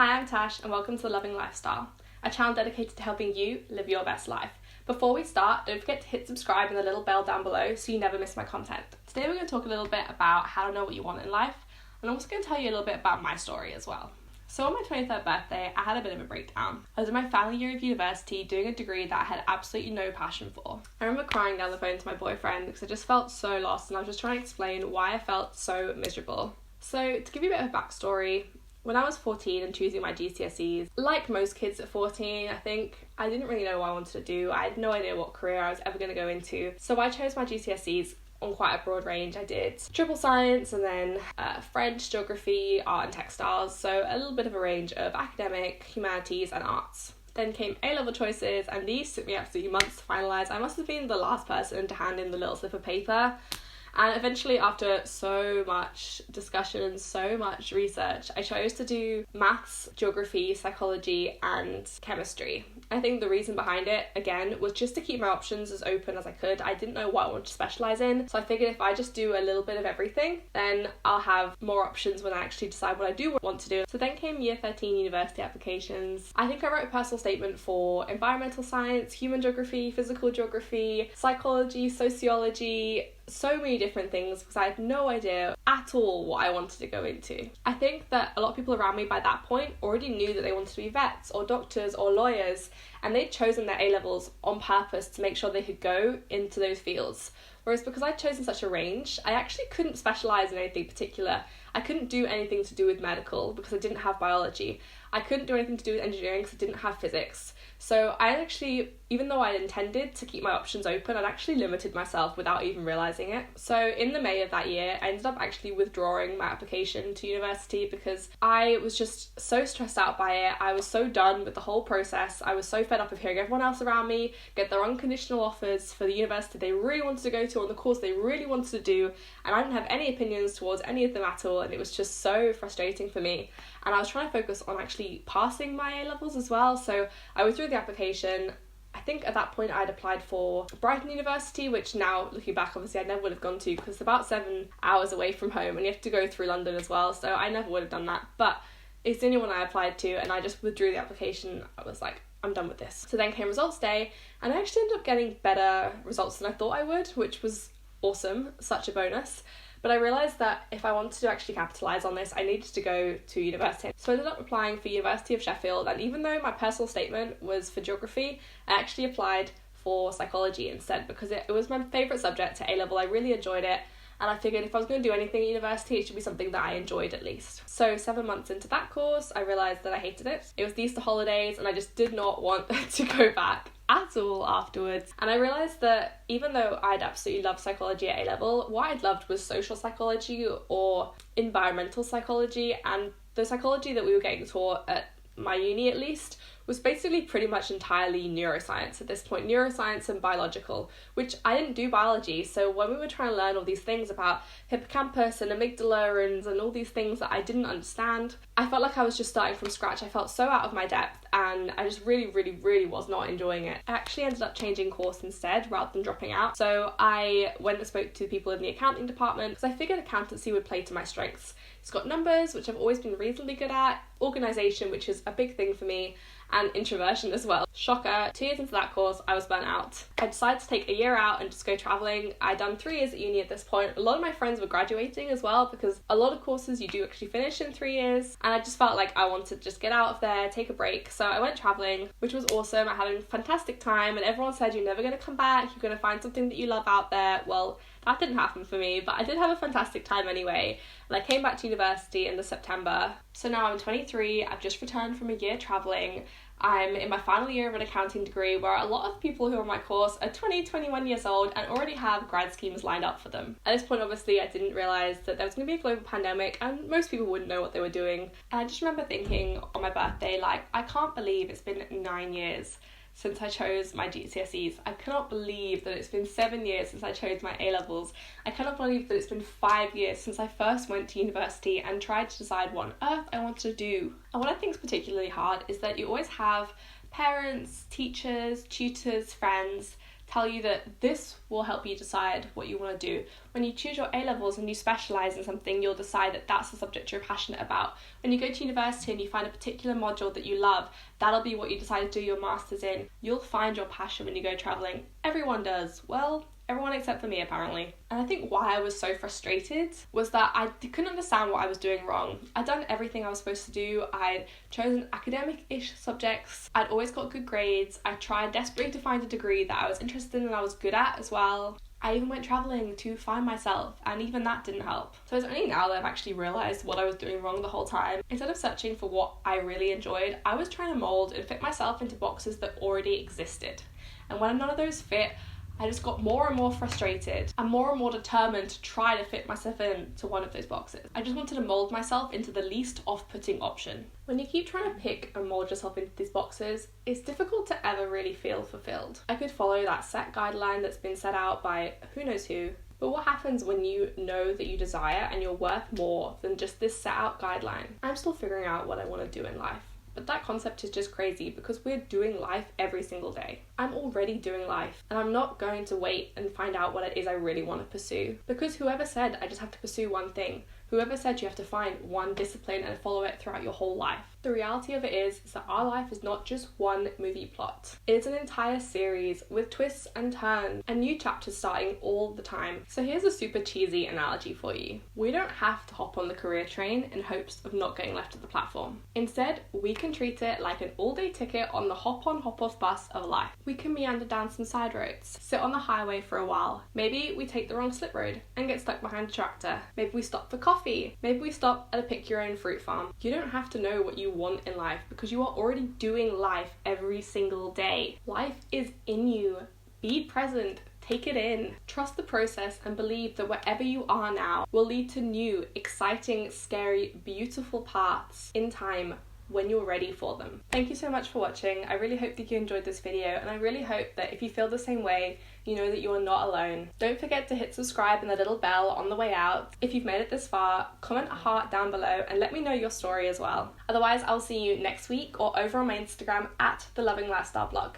Hi, I'm Tash and welcome to The Loving Lifestyle, a channel dedicated to helping you live your best life. Before we start, don't forget to hit subscribe and the little bell down below so you never miss my content. Today we're going to talk a little bit about how to know what you want in life, and I'm also going to tell you a little bit about my story as well. So on my 23rd birthday, I had a bit of a breakdown. I was in my final year of university doing a degree that I had absolutely no passion for. I remember crying down the phone to my boyfriend because I just felt so lost and I was just trying to explain why I felt so miserable. So to give you a bit of a backstory, when I was 14 and choosing my GCSEs, like most kids at 14, I think I didn't really know what I wanted to do. I had no idea what career I was ever going to go into. So I chose my GCSEs on quite a broad range. I did triple science and then French, geography, art and textiles. So a little bit of a range of academic, humanities and arts. Then came A-level choices, and these took me absolutely months to finalise. I must have been the last person to hand in the little slip of paper. And eventually, after so much discussion and so much research, I chose to do maths, geography, psychology and chemistry. I think the reason behind it, again, was just to keep my options as open as I could. I didn't know what I wanted to specialise in, so I figured if I just do a little bit of everything, then I'll have more options when I actually decide what I do want to do. So then came year 13 university applications. I think I wrote a personal statement for environmental science, human geography, physical geography, psychology, sociology, so many different things because I had no idea at all what I wanted to go into. I think that a lot of people around me by that point already knew that they wanted to be vets or doctors or lawyers, and they'd chosen their A-levels on purpose to make sure they could go into those fields. Whereas because I'd chosen such a range, I actually couldn't specialise in anything particular. I couldn't do anything to do with medical because I didn't have biology. I couldn't do anything to do with engineering because I didn't have physics. So I actually, even though I intended to keep my options open, I'd actually limited myself without even realising it. So in the May of that year, I ended up actually withdrawing my application to university because I was just so stressed out by it. I was so done with the whole process. I was so fed up of hearing everyone else around me get their unconditional offers for the university they really wanted to go to on the course they really wanted to do, and I didn't have any opinions towards any of them at all, and it was just so frustrating for me. And I was trying to focus on actually passing my A-levels as well, so I withdrew the application. I think at that point I'd applied for Brighton University, which now looking back obviously I never would have gone to because it's about 7 hours away from home and you have to go through London as well, so I never would have done that, but it's the only one I applied to and I just withdrew the application. I was like, I'm done with this. So then came results day and I actually ended up getting better results than I thought I would, which was awesome, such a bonus. But I realised that if I wanted to actually capitalise on this, I needed to go to university. So I ended up applying for University of Sheffield, and even though my personal statement was for geography, I actually applied for psychology instead because it was my favourite subject at A-level. I really enjoyed it, and I figured if I was going to do anything at university, it should be something that I enjoyed at least. So 7 months into that course, I realised that I hated it. It was the Easter holidays, and I just did not want to go back at all afterwards. And I realised that even though I'd absolutely loved psychology at A-level, what I'd loved was social psychology or environmental psychology, and the psychology that we were getting taught at my uni at least was basically pretty much entirely neuroscience at this point, neuroscience and biological, which I didn't do biology, so when we were trying to learn all these things about hippocampus and amygdala and all these things that I didn't understand, I felt like I was just starting from scratch. I felt so out of my depth and I just really was not enjoying it. I actually ended up changing course instead rather than dropping out, so I went and spoke to people in the accounting department because I figured accountancy would play to my strengths. It's got numbers, which I've always been reasonably good at, organisation, which is a big thing for me, and introversion as well. Shocker, 2 years into that course, I was burnt out. I decided to take a year out and just go travelling. I'd done 3 years at uni at this point. A lot of my friends were graduating as well because a lot of courses you do actually finish in 3 years, and I just felt like I wanted to just get out of there, take a break. So I went travelling, which was awesome. I had a fantastic time and everyone said you're never going to come back, you're going to find something that you love out there. Well, that didn't happen for me, but I did have a fantastic time anyway. And I came back to university in the September. So now I'm 23, I've just returned from a year travelling. I'm in my final year of an accounting degree where a lot of people who are on my course are 20, 21 years old and already have grad schemes lined up for them. At this point, obviously, I didn't realise that there was going to be a global pandemic and most people wouldn't know what they were doing. And I just remember thinking on my birthday, like, I can't believe it's been 9 years since I chose my GCSEs. I cannot believe that it's been 7 years since I chose my A-levels. I cannot believe that it's been 5 years since I first went to university and tried to decide what on earth I wanted to do. And what I think is particularly hard is that you always have parents, teachers, tutors, friends tell you that this will help you decide what you want to do. When you choose your A-levels and you specialise in something, you'll decide that that's the subject you're passionate about. When you go to university and you find a particular module that you love, that'll be what you decide to do your master's in. You'll find your passion when you go travelling. Everyone does. Well, everyone except for me, apparently. And I think why I was so frustrated was that I couldn't understand what I was doing wrong. I'd done everything I was supposed to do. I'd chosen academic-ish subjects. I'd always got good grades. I tried desperately to find a degree that I was interested in and I was good at as well. I even went travelling to find myself, and even that didn't help. So it's only now that I've actually realised what I was doing wrong the whole time. Instead of searching for what I really enjoyed, I was trying to mould and fit myself into boxes that already existed. And when none of those fit, I just got more and more frustrated and more determined to try to fit myself into one of those boxes. I just wanted to mould myself into the least off-putting option. When you keep trying to pick and mould yourself into these boxes, it's difficult to ever really feel fulfilled. I could follow that set guideline that's been set out by who knows who, but what happens when you know that you desire and you're worth more than just this set out guideline? I'm still figuring out what I want to do in life. But that concept is just crazy because we're doing life every single day. I'm already doing life, and I'm not going to wait and find out what it is I really want to pursue. Because whoever said I just have to pursue one thing? Whoever said you have to find one discipline and follow it throughout your whole life? The reality of it is that our life is not just one movie plot. It's an entire series with twists and turns and new chapters starting all the time. So here's a super cheesy analogy for you. We don't have to hop on the career train in hopes of not getting left at the platform. Instead, we can treat it like an all-day ticket on the hop-on, hop-off bus of life. We can meander down some side roads, sit on the highway for a while. Maybe we take the wrong slip road and get stuck behind a tractor. Maybe we stop for coffee. Maybe we stop at a pick-your-own fruit farm. You don't have to know what you want in life because you are already doing life every single day. Life is in you. Be present. Take it in. Trust the process and believe that wherever you are now will lead to new, exciting, scary, beautiful paths in time when you're ready for them. Thank you so much for watching. I really hope that you enjoyed this video, and I really hope that if you feel the same way, you know that you are not alone. Don't forget to hit subscribe and the little bell on the way out. If you've made it this far, comment a heart down below and let me know your story as well. Otherwise, I'll see you next week or over on my Instagram at the Loving Lifestyle blog.